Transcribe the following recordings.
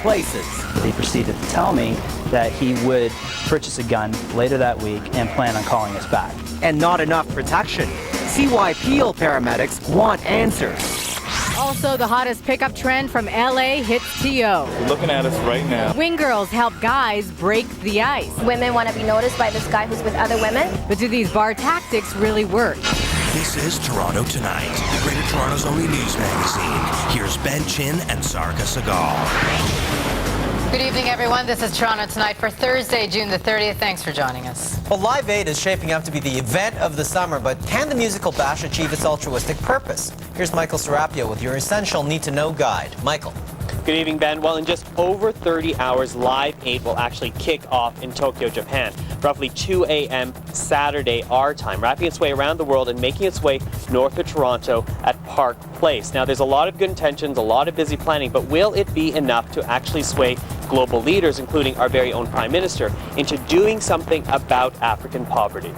places. He proceeded to tell me that he would purchase a gun later that week and plan on calling us back. And not enough protection. See why Peel paramedics want answers. Also, the hottest pickup trend from LA hits TO. Looking at us right now. Wing girls help guys break the ice. Women want to be noticed by this guy who's with other women. But do these bar tactics really work? This is Toronto Tonight, Greater Toronto's only news magazine. Here's Ben Chin and Sarka Sagal. Good evening, everyone. This is Toronto Tonight for Thursday, June the 30th. Thanks for joining us. Well, Live 8 is shaping up to be the event of the summer, but can the musical bash achieve its altruistic purpose? Here's Michael Serapio with your essential need-to-know guide. Michael. Good evening, Ben. Well, in just over 30 hours, Live 8 will actually kick off in Tokyo, Japan, roughly 2 a.m. Saturday our time, wrapping its way around the world and making its way north of Toronto at Park Place. Now, there's a lot of good intentions, a lot of busy planning, but will it be enough to actually sway global leaders, including our very own Prime Minister, into doing something about African poverty? To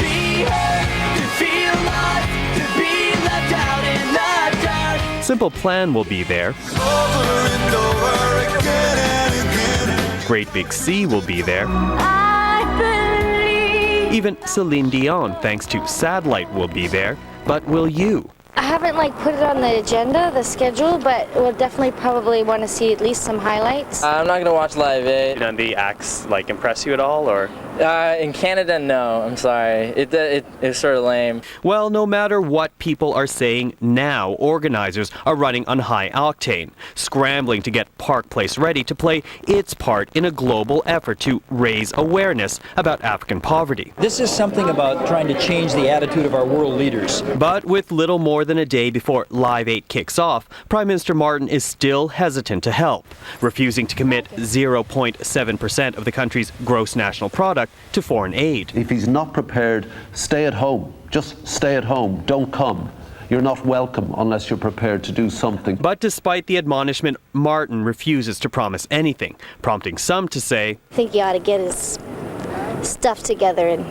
be heard, to feel loved, to be left out in the dark. Simple Plan will be there. Over and over again and again. Great Big Sea will be there. I believe. Even Celine Dion, thanks to Satellite, will be there. But will you? I haven't put it on the agenda, the schedule, but we'll definitely probably want to see at least some highlights. I'm not going to watch Live 8. None of the acts impress you at all, or? In Canada, no. I'm sorry. It's sort of lame. Well, no matter what people are saying now, organizers are running on high octane, scrambling to get Park Place ready to play its part in a global effort to raise awareness about African poverty. This is something about trying to change the attitude of our world leaders. But with little more than a day before Live 8 kicks off, Prime Minister Martin is still hesitant to help, refusing to commit 0.7% of the country's gross national product to foreign aid. If he's not prepared, stay at home. Just stay at home. Don't come. You're not welcome unless you're prepared to do something. But despite the admonishment, Martin refuses to promise anything, prompting some to say, I think he ought to get his stuff together and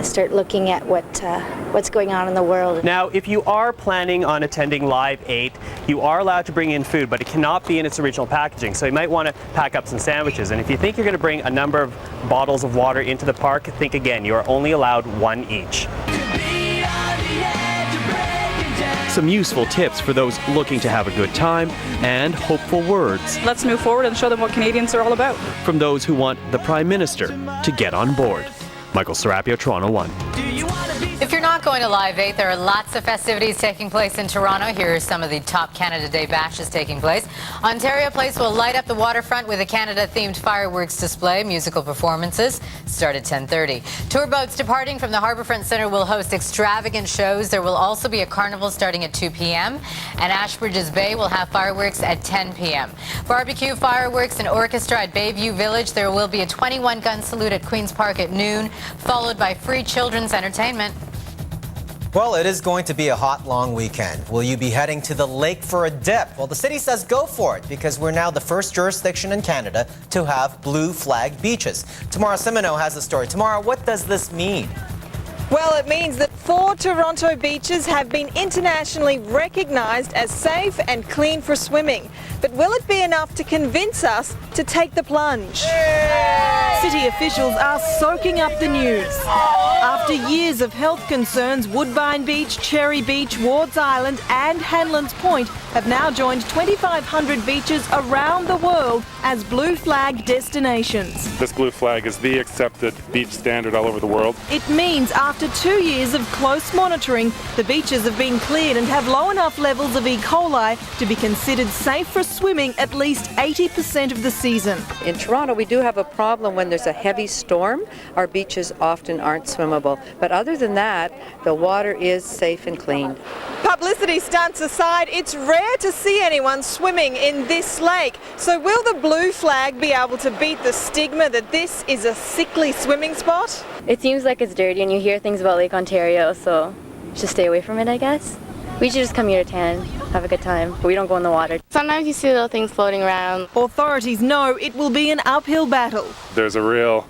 start looking at what's going on in the world. Now, if you are planning on attending Live 8, you are allowed to bring in food, but it cannot be in its original packaging. So you might want to pack up some sandwiches. And if you think you're going to bring a number of bottles of water into the park, think again. You are only allowed one each. Some useful tips for those looking to have a good time and hopeful words. Let's move forward and show them what Canadians are all about. From those who want the Prime Minister to get on board. Michael Serapio, Toronto 1. If you're not going to Live 8, there are lots of festivities taking place in Toronto. Here are some of the top Canada Day bashes taking place. Ontario Place will light up the waterfront with a Canada-themed fireworks display. Musical performances start at 10:30. Tour boats departing from the Harbourfront Centre will host extravagant shows. There will also be a carnival starting at 2 p.m. And Ashbridges Bay will have fireworks at 10 p.m. Barbecue, fireworks, and orchestra at Bayview Village. There will be a 21-gun salute at Queen's Park at noon, followed by free children's entertainment. Well, it is going to be a hot, long weekend. Will you be heading to the lake for a dip? Well, the city says go for it because we're now the first jurisdiction in Canada to have blue flag beaches. Tamara Simino has the story. Tamara, what does this mean? Well, it means that 4 Toronto beaches have been internationally recognised as safe and clean for swimming. But will it be enough to convince us to take the plunge? Yay! City officials are soaking up the news. After years of health concerns, Woodbine Beach, Cherry Beach, Wards Island and Hanlon's Point have now joined 2,500 beaches around the world as blue flag destinations. This blue flag is the accepted beach standard all over the world. It means after 2 years of close monitoring, the beaches have been cleared and have low enough levels of E. coli to be considered safe for swimming at least 80% of the season. In Toronto, we do have a problem when there's a heavy storm. Our beaches often aren't swimmable. But other than that, the water is safe and clean. Publicity stunts aside, it's rare to see anyone swimming in this lake. So will the blue flag be able to beat the stigma that this is a sickly swimming spot? It seems like it's dirty and you hear things about Lake Ontario, so just stay away from it, I guess. We should just come here to tan, have a good time, but we don't go in the water. Sometimes you see little things floating around. Authorities know it will be an uphill battle. There's a real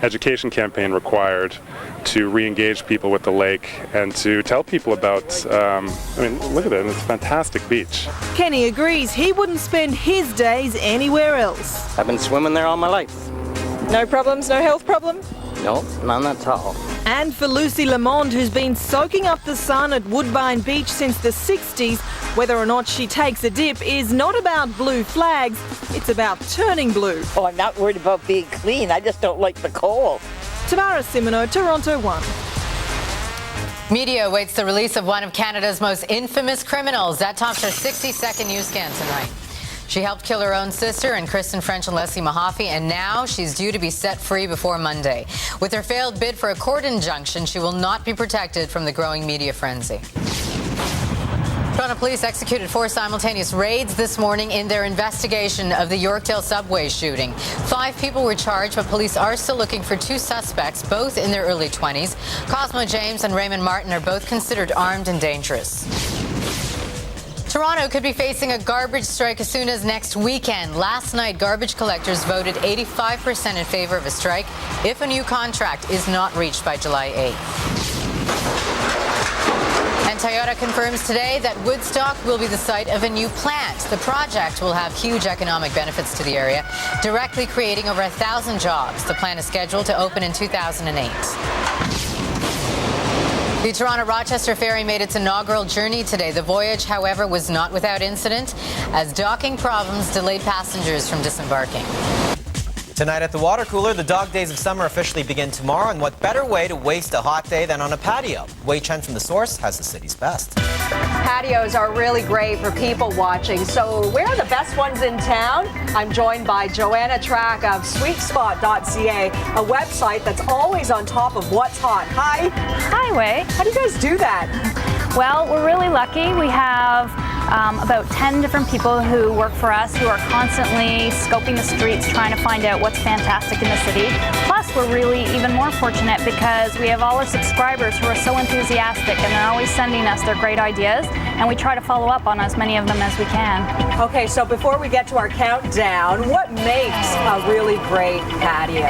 education campaign required to re-engage people with the lake and to tell people about, I mean, look at it, it's a fantastic beach. Kenny agrees he wouldn't spend his days anywhere else. I've been swimming there all my life. No problems, no health problems? No, none at all. And for Lucy Lamond, who's been soaking up the sun at Woodbine Beach since the 60s, whether or not she takes a dip is not about blue flags, it's about turning blue. Oh, I'm not worried about being clean, I just don't like the cold. Tamara Simoneau, Toronto 1. Media awaits the release of one of Canada's most infamous criminals. That tops our 60-second news scan tonight. She helped kill her own sister and Kristen French and Leslie Mahaffey, and now she's due to be set free before Monday. With her failed bid for a court injunction, she will not be protected from the growing media frenzy. Toronto police executed 4 simultaneous raids this morning in their investigation of the Yorkdale subway shooting. 5 people were charged, but police are still looking for 2 suspects, both in their early 20s. Cosmo James and Raymond Martin are both considered armed and dangerous. Toronto could be facing a garbage strike as soon as next weekend. Last night, garbage collectors voted 85% in favor of a strike if a new contract is not reached by July 8th. And Toyota confirms today that Woodstock will be the site of a new plant. The project will have huge economic benefits to the area, directly creating over 1,000 jobs. The plant is scheduled to open in 2008. The Toronto-Rochester ferry made its inaugural journey today. The voyage, however, was not without incident, as docking problems delayed passengers from disembarking. Tonight at the water cooler, the dog days of summer officially begin tomorrow, and what better way to waste a hot day than on a patio? Wei Chen from The Source has the city's best. Patios are really great for people watching. So where are the best ones in town? I'm joined by Joanna Track of sweetspot.ca, a website that's always on top of what's hot. Hi. Hi, Wei. How do you guys do that? Well, we're really lucky. We have about 10 different people who work for us who are constantly scoping the streets trying to find out what's fantastic in the city. Plus, we're really even more fortunate because we have all our subscribers who are so enthusiastic and they're always sending us their great ideas, and we try to follow up on as many of them as we can. Okay, so before we get to our countdown, what makes a really great patio?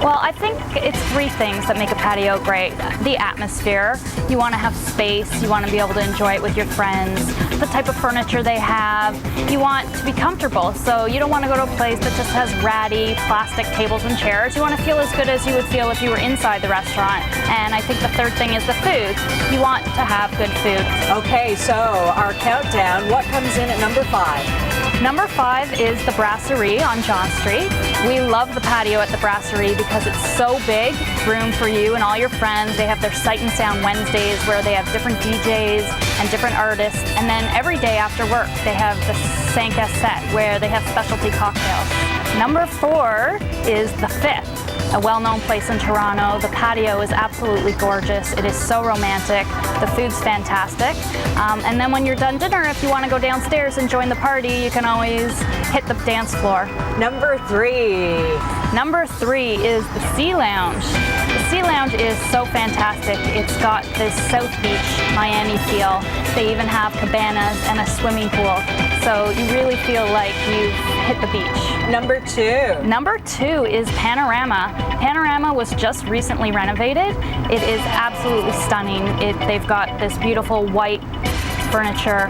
Well, I think it's 3 things that make a patio great. The atmosphere. You want to have space. You want to be able to enjoy it with your friends. The type of furniture they have. You want to be comfortable, so you don't want to go to a place that just has ratty plastic tables and chairs. You want to feel as good as you would feel if you were inside the restaurant. And I think the 3rd thing is the food. You want to have good food. Okay, so our countdown, what comes in at number 5? Number 5 is the Brasserie on John Street. We love the patio at the Brasserie because it's so big, room for you and all your friends. They have their Sight and Sound Wednesdays where they have different DJs and different artists. And then every day after work, they have the Sanka set where they have specialty cocktails. Number 4 is the Fifth, a well-known place in Toronto. The patio is absolutely gorgeous. It is so romantic. The food's fantastic. And then when you're done dinner, if you want to go downstairs and join the party, you can always hit the dance floor. Number 3. Number 3 is the Sea Lounge. The Sea Lounge is so fantastic. It's got this South Beach, Miami feel. They even have cabanas and a swimming pool. So you really feel like you've hit the beach. Number 2. Number 2 is Panorama. Panorama was just recently renovated. It is absolutely stunning. They've got this beautiful white furniture.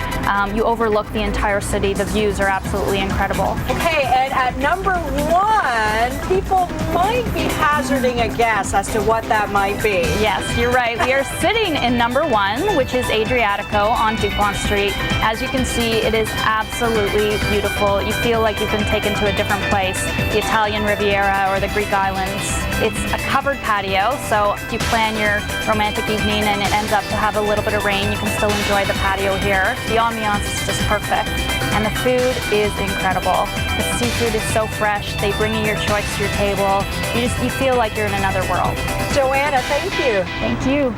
You overlook the entire city. The views are absolutely incredible. Okay, and at number 1, people might be hazarding a guess as to what that might be. Yes, you're right. We are sitting in number 1, which is Adriatico on Dupont Street. As you can see, it is absolutely beautiful. You feel like you've been taken to a different place, the Italian Riviera or the Greek islands. It's a covered patio, so if you plan your romantic evening and it ends up to have a little bit of rain, you can still enjoy the patio here. The ambiance is just perfect, and the food is incredible. The seafood is so fresh. They bring you your choice to your table. You feel like you're in another world. Joanna, thank you. Thank you.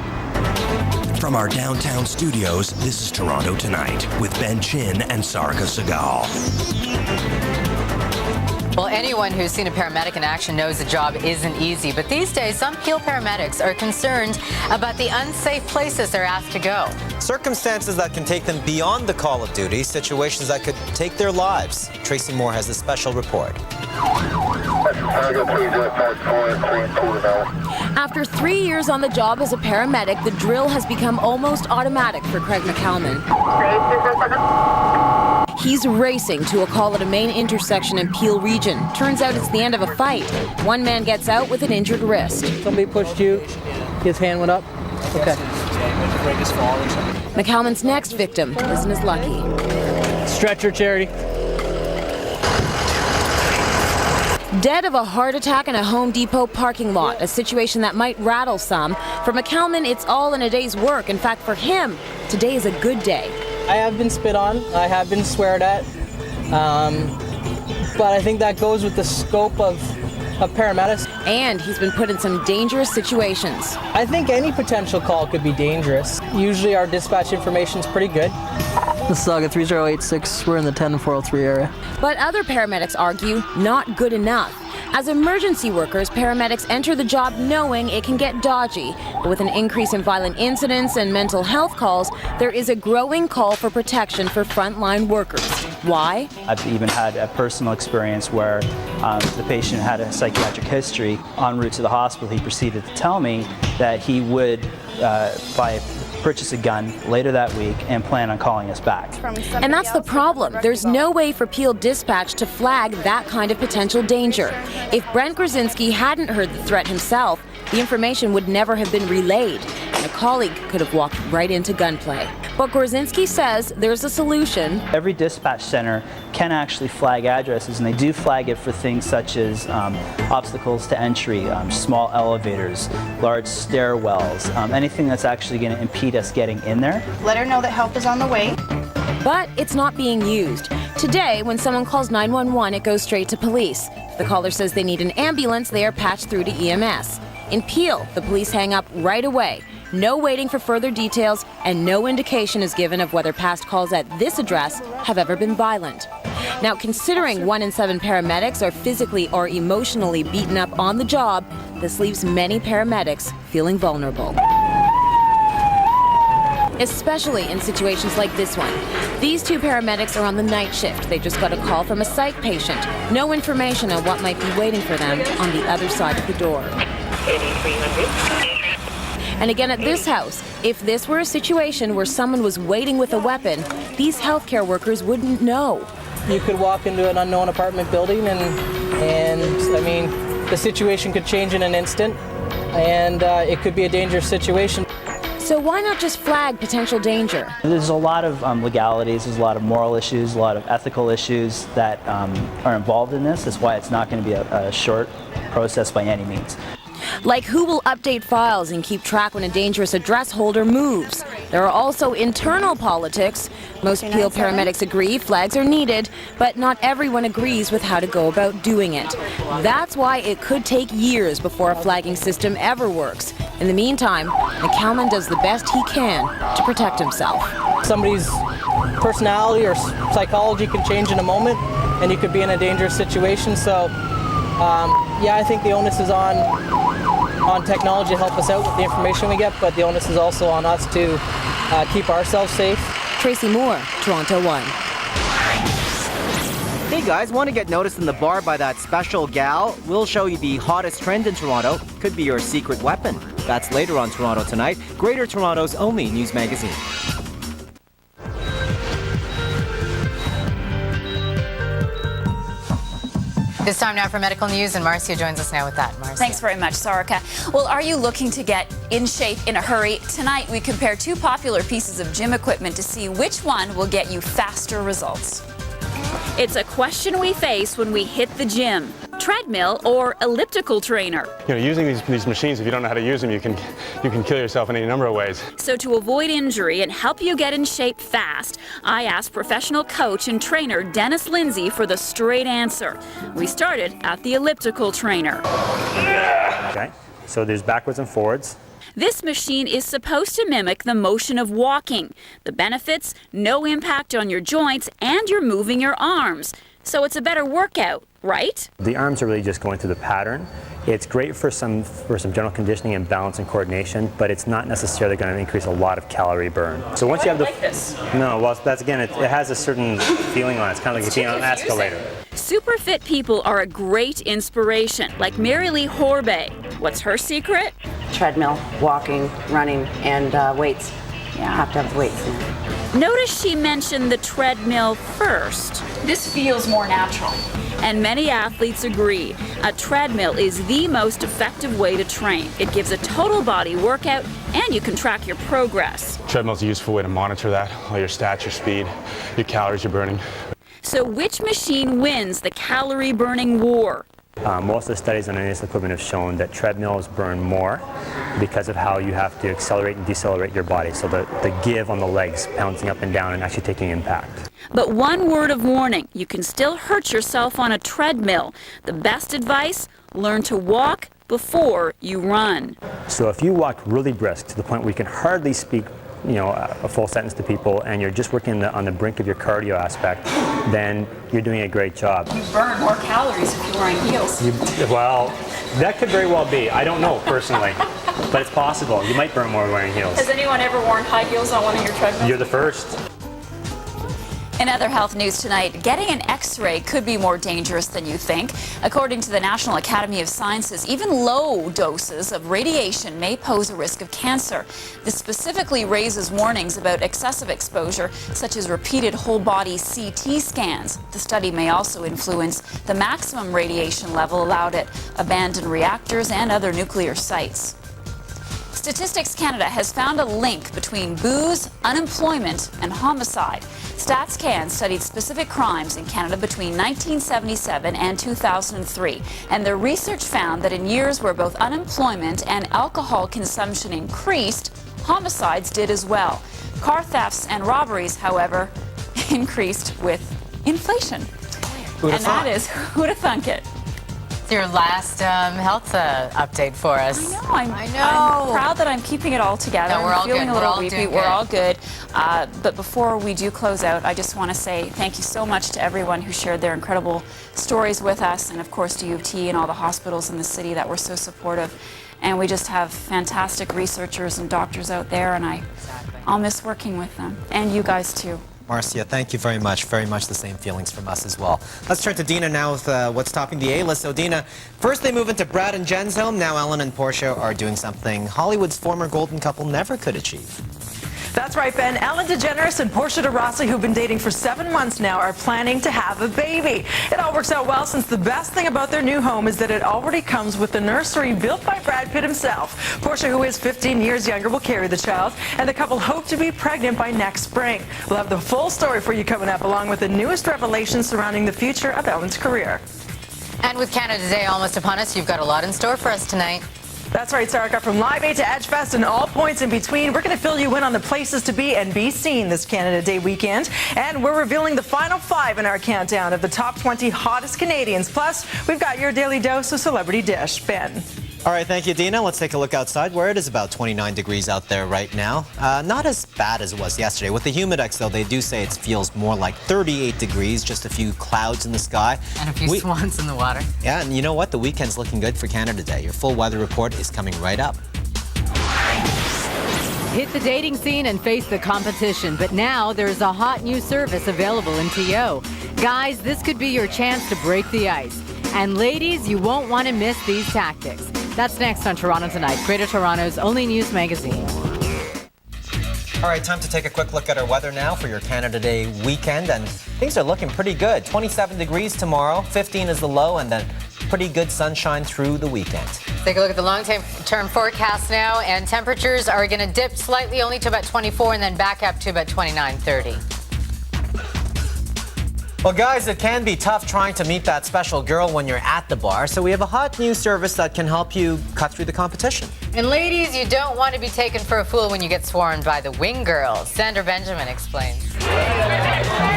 From our downtown studios, this is Toronto Tonight with Ben Chin and Sarika Segal. Well, anyone who's seen a paramedic in action knows the job isn't easy, but these days some Peel paramedics are concerned about the unsafe places they're asked to go. Circumstances that can take them beyond the call of duty, situations that could take their lives. Tracy Moore has a special report. After 3 years on the job as a paramedic, the drill has become almost automatic for Craig McCalman. He's racing to a call at a main intersection in Peel region. Turns out it's the end of a fight. One man gets out with an injured wrist. Somebody pushed you, his hand went up. Okay. McCalman's next victim isn't as lucky. Stretcher, Charity. Dead of a heart attack in a Home Depot parking lot, a situation that might rattle some. For McCalman, it's all in a day's work. In fact, for him, today is a good day. I have been spit on, I have been sweared at, but I think that goes with the scope of paramedics. And he's been put in some dangerous situations. I think any potential call could be dangerous. Usually our dispatch information is pretty good. This is Saga 3086, we're in the 10403 area. But other paramedics argue not good enough. As emergency workers, paramedics enter the job knowing it can get dodgy. But with an increase in violent incidents and mental health calls, there is a growing call for protection for frontline workers. Why? I've even had a personal experience where the patient had a psychiatric history. En route to the hospital, he proceeded to tell me that he would purchase a gun later that week and plan on calling us back. And that's the problem. There's no way for Peel Dispatch to flag that kind of potential danger. If Brent Grzinski hadn't heard the threat himself, the information would never have been relayed, and a colleague could have walked right into gunplay. But Grzinski says there's a solution. Every dispatch center can actually flag addresses, and they do flag it for things such as obstacles to entry, small elevators, large stairwells, anything that's actually going to impede us getting in there. Let her know that help is on the way. But it's not being used. Today, when someone calls 911, it goes straight to police. If the caller says they need an ambulance, they are patched through to EMS. In Peel, the police hang up right away. No waiting for further details, and no indication is given of whether past calls at this address have ever been violent. Now, considering 1 in 7 paramedics are physically or emotionally beaten up on the job, this leaves many paramedics feeling vulnerable. Especially in situations like this one. These two paramedics are on the night shift. They just got a call from a psych patient. No information on what might be waiting for them on the other side of the door. 8300. And again at this house, if this were a situation where someone was waiting with a weapon, these healthcare workers wouldn't know. You could walk into an unknown apartment building and I mean, the situation could change in an instant, and it could be a dangerous situation. So why not just flag potential danger? There's a lot of legalities, there's a lot of moral issues, a lot of ethical issues that are involved in this. That's why it's not going to be a short process by any means. Like who will update files and keep track when a dangerous address holder moves. There are also internal politics. Most Peel paramedics agree flags are needed, but not everyone agrees with how to go about doing it. That's why it could take years before a flagging system ever works. In the meantime, McCalman does the best he can to protect himself. Somebody's personality or psychology can change in a moment, and you could be in a dangerous situation. So, yeah, I think the onus is on technology to help us out with the information we get, but the onus is also on us to keep ourselves safe. Tracy Moore, Toronto 1. Hey guys, want to get noticed in the bar by that special gal? We'll show you the hottest trend in Toronto. Could be your secret weapon. That's later on Toronto Tonight, Greater Toronto's only news magazine. It's time now for medical news, and Marcia joins us now with that. Marcia. Thanks very much, Sarika. Well, are you looking to get in shape in a hurry? Tonight, we compare two popular pieces of gym equipment to see which one will get you faster results. It's a question we face when we hit the gym. Treadmill or elliptical trainer. You know, using these machines, if you don't know how to use them, you can kill yourself in any number of ways. So to avoid injury and help you get in shape fast, I asked professional coach and trainer Dennis Lindsay for the straight answer. We started at the elliptical trainer. Okay, so there's backwards and forwards. This machine is supposed to mimic the motion of walking. The benefits, no impact on your joints, and you're moving your arms. So it's a better workout, right? The arms are really just going through the pattern. It's great for some general conditioning and balance and coordination, but it's not necessarily going to increase a lot of calorie burn. So once you have this. No, well, that's again, it has a certain feeling on it. It's kind of like being on an escalator. Super fit people are a great inspiration, like Mary Lee Horbay. What's her secret? Treadmill, walking, running, and weights. Yeah, have to have weights. Notice she mentioned the treadmill first. This feels more natural. And many athletes agree. A treadmill is the most effective way to train. It gives a total body workout and you can track your progress. Treadmill's a useful way to monitor that, all your stats, your speed, your calories you're burning. So which machine wins the calorie burning war? Most of the studies on this equipment have shown that treadmills burn more because of how you have to accelerate and decelerate your body. So the give on the legs, bouncing up and down and actually taking impact. But one word of warning, you can still hurt yourself on a treadmill. The best advice, learn to walk before you run. So if you walk really brisk to the point where you can hardly speak a full sentence to people and you're just working on the brink of your cardio aspect, then you're doing a great job. You burn more calories if you're wearing heels. Well, that could very well be. I don't know personally, but it's possible. You might burn more wearing heels. Has anyone ever worn high heels on one of your treadmills? You're the first. In other health news tonight, getting an X-ray could be more dangerous than you think. According to the National Academy of Sciences, even low doses of radiation may pose a risk of cancer. This specifically raises warnings about excessive exposure, such as repeated whole-body CT scans. The study may also influence the maximum radiation level allowed at abandoned reactors and other nuclear sites. Statistics Canada has found a link between booze, unemployment, and homicide. StatsCan studied specific crimes in Canada between 1977 and 2003, and their research found that in years where both unemployment and alcohol consumption increased, homicides did as well. Car thefts and robberies, however, increased with inflation. And that is, who'd have thunk it? It's your last health update for us. I know. I'm proud that I'm keeping it all together. No, we're all feeling good. a little We're all weepy. doing We're good. all good. But before we do close out, I just want to say thank you so much to everyone who shared their incredible stories with us, and of course to U of T and all the hospitals in the city that were so supportive. And we just have fantastic researchers and doctors out there, and I'll miss working with them. And you guys too. Marcia, thank you very much. Very much the same feelings from us as well. Let's turn to Dina now with what's topping the A-list. So Dina, first they move into Brad and Jen's home. Now Ellen and Portia are doing something Hollywood's former golden couple never could achieve. That's right, Ben. Ellen DeGeneres and Portia de Rossi, who've been dating for 7 months now, are planning to have a baby. It all works out well since the best thing about their new home is that it already comes with the nursery built by Brad Pitt himself. Portia, who is 15 years younger, will carry the child, and the couple hope to be pregnant by next spring. We'll have the full story for you coming up, along with the newest revelations surrounding the future of Ellen's career. And with Canada Day almost upon us, you've got a lot in store for us tonight. That's right, Sarika. From Live Aid to Edgefest and all points in between, we're going to fill you in on the places to be and be seen this Canada Day weekend. And we're revealing the final 5 in our countdown of the top 20 hottest Canadians. Plus, we've got your daily dose of celebrity dish. Ben. All right, thank you, Dina. Let's take a look outside where it is about 29 degrees out there right now. Not as bad as it was yesterday. With the humidex, though, they do say it feels more like 38 degrees, just a few clouds in the sky. And a few swans in the water. Yeah, and you know what? The weekend's looking good for Canada Day. Your full weather report is coming right up. Hit the dating scene and face the competition, but now there's a hot new service available in TO. Guys, this could be your chance to break the ice. And ladies, you won't want to miss these tactics. That's next on Toronto Tonight, Greater Toronto's only news magazine. All right, time to take a quick look at our weather now for your Canada Day weekend, and things are looking pretty good. 27 degrees tomorrow, 15 is the low, and then pretty good sunshine through the weekend. Take a look at the long-term forecast now, and temperatures are going to dip slightly only to about 24 and then back up to about 29, 30. Well, guys, it can be tough trying to meet that special girl when you're at the bar, so we have a hot new service that can help you cut through the competition. And ladies, you don't want to be taken for a fool when you get swarmed by the wing girls. Sandra Benjamin explains.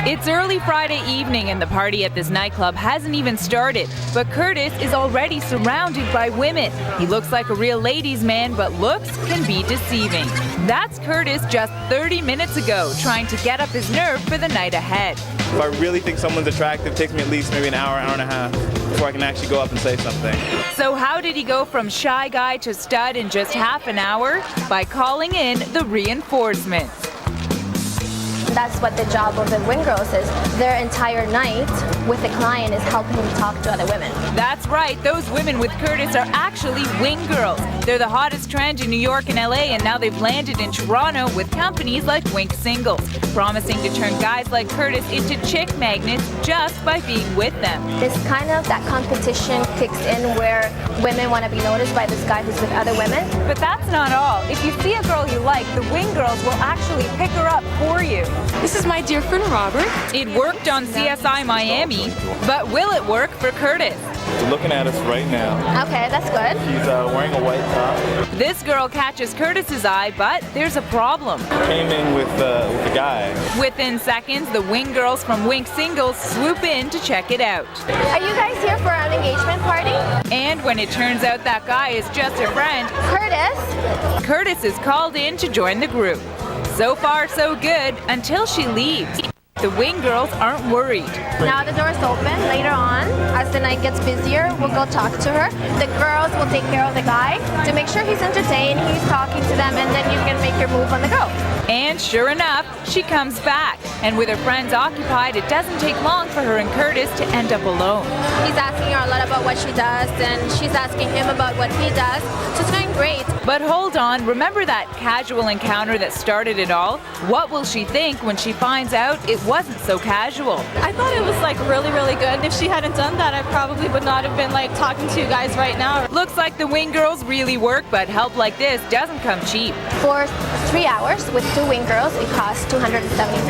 It's early Friday evening and the party at this nightclub hasn't even started, but Curtis is already surrounded by women. He looks like a real ladies' man, but looks can be deceiving. That's Curtis just 30 minutes ago, trying to get up his nerve for the night ahead. If I really think someone's attractive, it takes me at least maybe an hour, hour and a half before I can actually go up and say something. So how did he go from shy guy to stud in just half an hour? By calling in the reinforcements. That's what the job of the wing girls is. Their entire night with the client is helping them talk to other women. That's right, those women with Curtis are actually wing girls. They're the hottest trend in New York and LA, and now they've landed in Toronto with companies like Wink Singles, promising to turn guys like Curtis into chick magnets just by being with them. It's kind of that competition kicks in where women want to be noticed by this guy who's with other women. But that's not all. If you see a girl you like, the wing girls will actually pick her up for you. This is my dear friend Robert. It worked on CSI Miami, but will it work for Curtis? You're looking at us right now. Okay, that's good. He's wearing a white top. This girl catches Curtis's eye, but there's a problem. Came in with a guy. Within seconds, the wing girls from Wink Singles swoop in to check it out. Are you guys here for an engagement party? And when it turns out that guy is just a friend, Curtis is called in to join the group. So far, so good, until she leaves. The wing girls aren't worried. Now the door's open. Later on, as the night gets busier, we'll go talk to her. The girls will take care of the guy to make sure he's entertained, he's talking to them, and then you can make your move on the go. And sure enough, she comes back. And with her friends occupied, it doesn't take long for her and Curtis to end up alone. He's asking her a lot about what she does, and she's asking him about what he does. So it's going great. But hold on, remember that casual encounter that started it all? What will she think when she finds out it wasn't so casual? I thought it was like really, really good. If she hadn't done that, I probably would not have been like talking to you guys right now. Looks like the wing girls really work, but help like this doesn't come cheap. For 3 hours with 2 wing girls, it costs $275.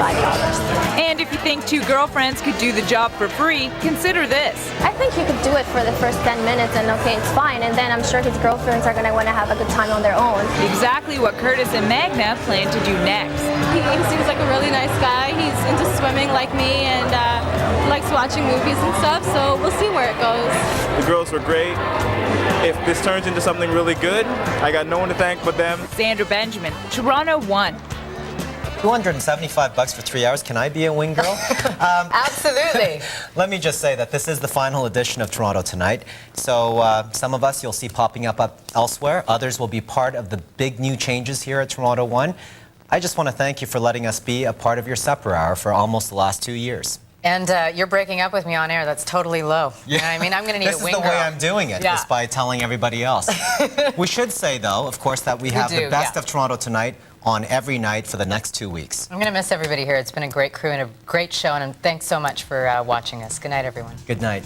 And if you think 2 girlfriends could do the job for free, consider this. I think you could do it for the first 10 minutes and okay, it's fine. And then I'm sure his girlfriends are going to want to have a good time on their own. Exactly what Curtis and Magna plan to do next. He seems like a really nice guy. He's into swimming like me and likes watching movies and stuff, so we'll see where it goes. The girls were great. If this turns into something really good, I got no one to thank but them. Sandra Benjamin, Toronto 1. $275 for 3 hours. Can I be a wing girl? Absolutely. Let me just say that this is the final edition of Toronto Tonight. So some of us you'll see popping up elsewhere. Others will be part of the big new changes here at Toronto 1. I just want to thank you for letting us be a part of your supper hour for almost the last 2 years. And you're breaking up with me on air. That's totally low. Yeah. You know what I mean? I'm going to need a wing girl. This is the way I'm doing it, just by telling everybody else. We should say, though, of course, that we have the best of Toronto Tonight on every night for the next 2 weeks. I'm going to miss everybody here. It's been a great crew and a great show, and thanks so much for watching us. Good night, everyone. Good night.